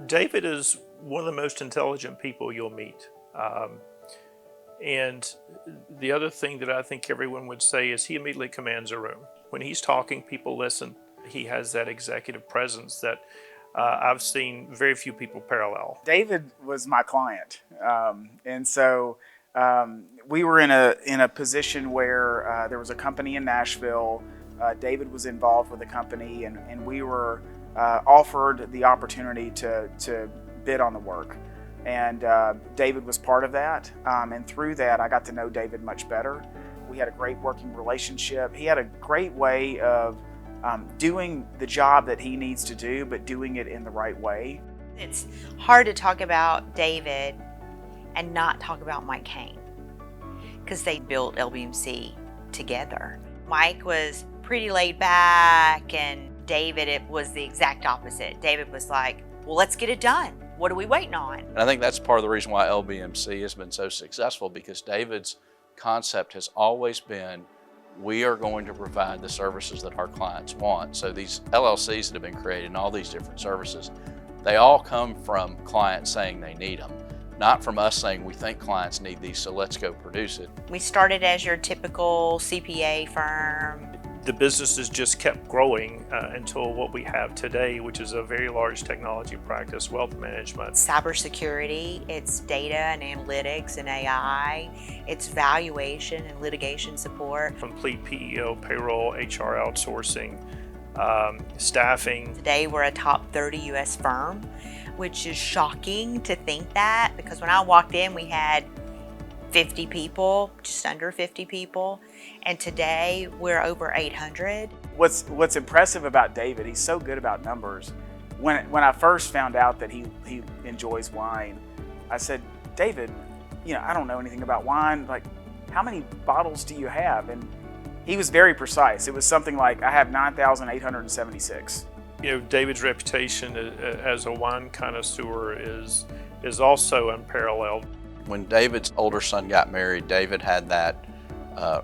David is one of the most intelligent people you'll meet. And the other thing that I think everyone would say is he immediately commands a room. When he's talking, people listen. He has that executive presence that I've seen very few people parallel. David was my client, and so we were in a position where there was a company in Nashville. David was involved with the company, and we were offered the opportunity to bid on the work. And David was part of that, and through that I got to know David much better. We had a great working relationship. He had a great way of doing the job that he needs to do, but doing it in the right way. It's hard to talk about David and not talk about Mike Kane, because they built LBMC together. Mike was pretty laid back, and David, it was the exact opposite. David was like, well, let's get it done. What are we waiting on? And I think that's part of the reason why LBMC has been so successful, because David's concept has always been, we are going to provide the services that our clients want. So these LLCs that have been created and all these different services, they all come from clients saying they need them, not from us saying we think clients need these, so let's go produce it. We started as your typical CPA firm. The business has just kept growing until what we have today, which is a very large technology practice, wealth management. Cybersecurity, it's data and analytics and AI, it's valuation and litigation support. Complete PEO, payroll, HR outsourcing, staffing. Today we're a top 30 US firm, which is shocking to think that, because when I walked in we had 50 people, just under 50 people, and today we're over 800. What's impressive about David, he's so good about numbers. When I first found out that he enjoys wine, I said, David, I don't know anything about wine, like, how many bottles do you have? And he was very precise. It was something like, I have 9,876. David's reputation as a wine connoisseur is also unparalleled. When David's older son got married, David had that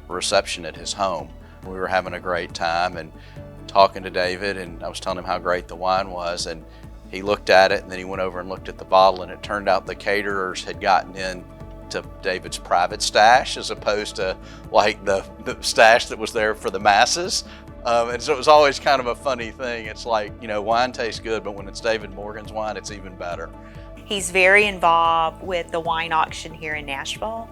reception at his home. We were having a great time and talking to David, and I was telling him how great the wine was, and he looked at it, and then he went over and looked at the bottle, and it turned out the caterers had gotten in to David's private stash as opposed to like the stash that was there for the masses. And so it was always kind of a funny thing. It's like, wine tastes good, but when it's David Morgan's wine, it's even better. He's very involved with the wine auction here in Nashville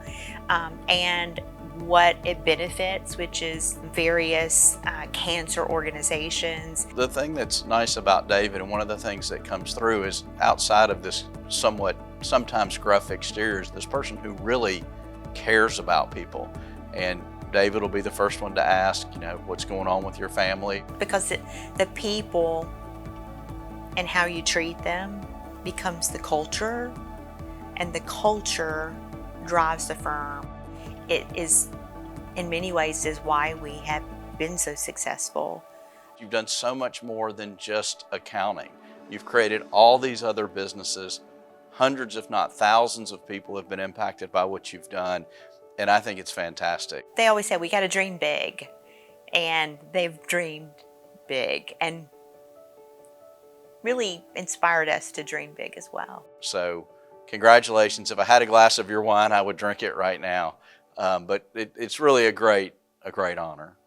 and what it benefits, which is various cancer organizations. The thing that's nice about David, and one of the things that comes through, is outside of this sometimes gruff exterior, is this person who really cares about people. And David will be the first one to ask, what's going on with your family? Because the people and how you treat them becomes the culture, and the culture drives the firm. It is, in many ways, is why we have been so successful. You've done so much more than just accounting. You've created all these other businesses. Hundreds, if not thousands of people have been impacted by what you've done, and I think it's fantastic. They always say we got to dream big, and they've dreamed big and really inspired us to dream big as well. So congratulations. If I had a glass of your wine, I would drink it right now. But it's really a great honor.